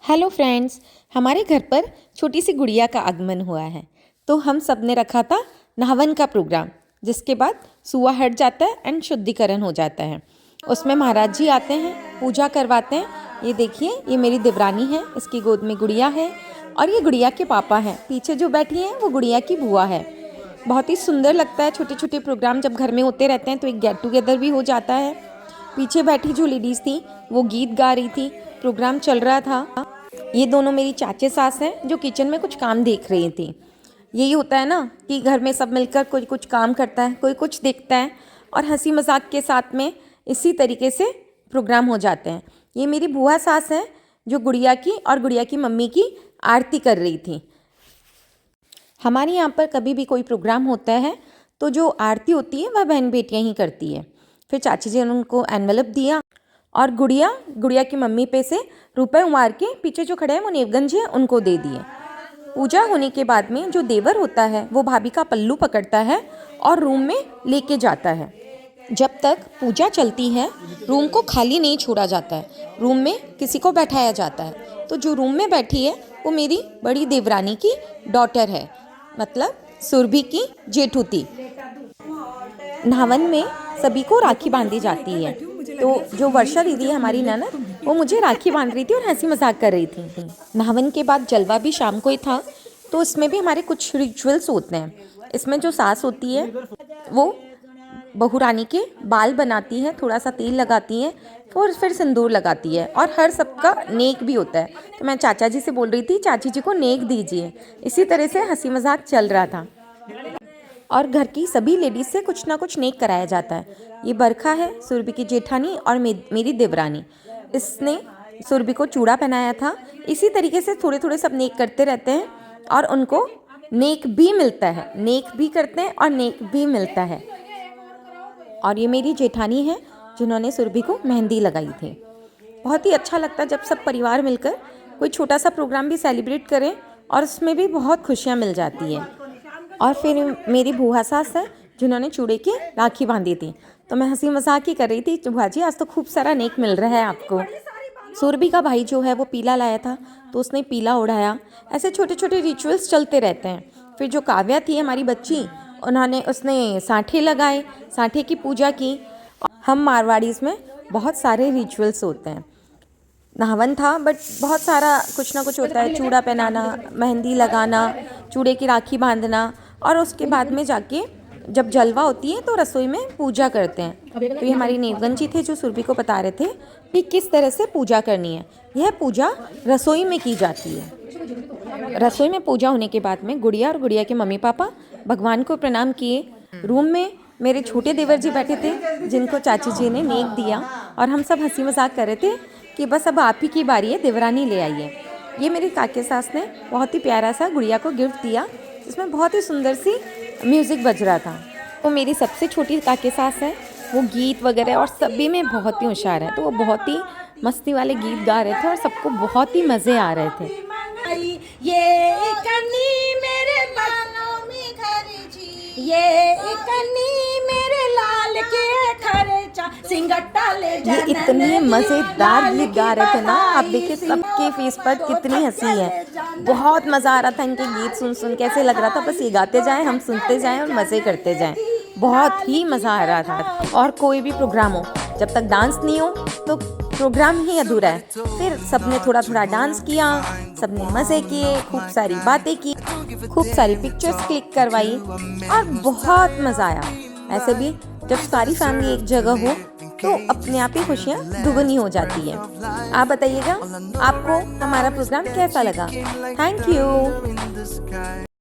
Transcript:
Hello friends, हमारे घर पर छोटी सी गुड़िया का आगमन हुआ है। तो हम सब ने रखा था नहावन का प्रोग्राम, जिसके बाद सुआ हट जाता है एंड शुद्धिकरण हो जाता है। उसमें महाराज जी आते हैं, पूजा करवाते हैं। ये देखिए, ये मेरी देवरानी है, इसकी गोद में गुड़िया है और ये गुड़िया के पापा हैं। पीछे जो बैठी हैं वो गुड़िया की बुआ है। बहुत ही सुंदर लगता है। छोटे छोटे प्रोग्राम जब घर में होते रहते हैं तो एक गेट टुगेदर भी हो जाता है। पीछे बैठी जो लेडीज़ थी वो गीत गा रही थी, प्रोग्राम चल रहा था। ये दोनों मेरी चाचे सास हैं जो किचन में कुछ काम देख रही थी। यही होता है ना कि घर में सब मिलकर कोई कुछ काम करता है, कोई कुछ देखता है और हंसी मजाक के साथ में इसी तरीके से प्रोग्राम हो जाते हैं। ये मेरी बुआ सास हैं जो गुड़िया की और गुड़िया की मम्मी की आरती कर रही थी। हमारे यहाँ पर कभी भी कोई प्रोग्राम होता है तो जो आरती होती है वह बहन बेटियाँ ही करती है। फिर चाची जी ने उनको एनवेलप दिया और गुड़िया की मम्मी पे से रुपए उमार के पीछे जो खड़े हैं वो नेवगंज जी हैं उनको दे दिए। पूजा होने के बाद में जो देवर होता है वो भाभी का पल्लू पकड़ता है और रूम में लेके जाता है। जब तक पूजा चलती है रूम को खाली नहीं छोड़ा जाता है, रूम में किसी को बैठाया जाता है। तो जो रूम में बैठी है वो मेरी बड़ी देवरानी की डॉटर है, मतलब सुरभि की जेठूती। नहावन में सभी को राखी बांधी जाती है। तो जो वर्षा दीदी है हमारी ननद, वो मुझे राखी बांध रही थी और हंसी मजाक कर रही थी। नहावन के बाद जलवा भी शाम को ही था, तो इसमें भी हमारे कुछ रिचुअल्स होते हैं। इसमें जो सास होती है वो बहू रानी के बाल बनाती है, थोड़ा सा तेल लगाती है और फिर सिंदूर लगाती है और हर सबका नेक भी होता है। तो मैं चाचा जी से बोल रही थी चाची जी को नेक दीजिए। इसी तरह से हंसी मजाक चल रहा था और घर की सभी लेडीज़ से कुछ ना कुछ नेक कराया जाता है। ये बरखा है, सुरभि की जेठानी और मेरी देवरानी। इसने सुरभि को चूड़ा पहनाया था। इसी तरीके से थोड़े थोड़े सब नेक करते रहते हैं और उनको नेक भी मिलता है। नेक भी करते हैं और नेक भी मिलता है। और ये मेरी जेठानी है जिन्होंने सुरभि को मेहंदी लगाई थी। बहुत ही अच्छा लगता है जब सब परिवार मिलकर कोई छोटा सा प्रोग्राम भी सेलिब्रेट करें और उसमें भी बहुत खुशियाँ मिल जाती है। और फिर मेरी बुआ सास है जिन्होंने चूड़े की राखी बांधी थी। तो मैं हंसी मजाक ही कर रही थी, बुआ जी आज तो खूब सारा नेक मिल रहा है आपको। सुरभि का भाई जो है वो पीला लाया था तो उसने पीला उड़ाया। ऐसे छोटे छोटे रिचुअल्स चलते रहते हैं। फिर जो काव्या थी हमारी बच्ची, उसने सांठे लगाए, सांठे की पूजा की। हम मारवाड़ीज़ में बहुत सारे रिचुअल्स होते हैं। नहावन था बट बहुत सारा कुछ ना कुछ होता है। चूड़ा पहनाना, मेहंदी लगाना, चूड़े की राखी बांधना और उसके बाद में जाके जब जलवा होती है तो रसोई में पूजा करते हैं। तो ये हमारी नेवगंज जी थे जो सुरभि को बता रहे थे कि किस तरह से पूजा करनी है। यह पूजा रसोई में की जाती है। रसोई में पूजा होने के बाद में गुड़िया और गुड़िया के मम्मी पापा भगवान को प्रणाम किए। रूम में मेरे छोटे देवर जी बैठे थे जिनको चाची जी ने नेक दिया और हम सब हंसी मजाक कर रहे थे कि बस अब आप ही की बारी है, देवरानी ले आइए। ये मेरी काके सास ने बहुत ही प्यारा सा गुड़िया को गिफ्ट दिया, जिसमें बहुत ही सुंदर सी म्यूज़िक बज रहा था। वो मेरी सबसे छोटी काके सास है, वो गीत वगैरह और सभी में बहुत ही होशियार है। तो वो बहुत ही मस्ती वाले गीत गा रहे थे और सबको बहुत ही मज़े आ रहे थे। ये कन्नी मेरे बालों में खर्ची, ये कन्नी मेरे लाल के खर्चा, सिंगट्टा ले ये इतने मज़ेदार गीत गा रहे थे ना, आप देखिए सबके फेस पर कितनी हंसी है। बहुत मज़ा आ रहा था इनके गीत सुन सुन। कैसे लग रहा था बस ये गाते जाएं, हम सुनते जाएं और मज़े करते जाएं। बहुत ही मज़ा आ रहा था। और कोई भी प्रोग्राम हो, जब तक डांस नहीं हो तो प्रोग्राम ही अधूरा है। फिर सबने थोड़ा थोड़ा डांस किया, सबने मज़े किए, खूब सारी बातें की, खूब सारी पिक्चर्स क्लिक करवाई और बहुत मज़ा आया। ऐसे भी जब सारी फैमिली एक जगह हो तो अपने आप ही खुशियाँ दुगनी हो जाती है। आप बताइएगा आपको हमारा प्रोग्राम कैसा लगा। Thank you.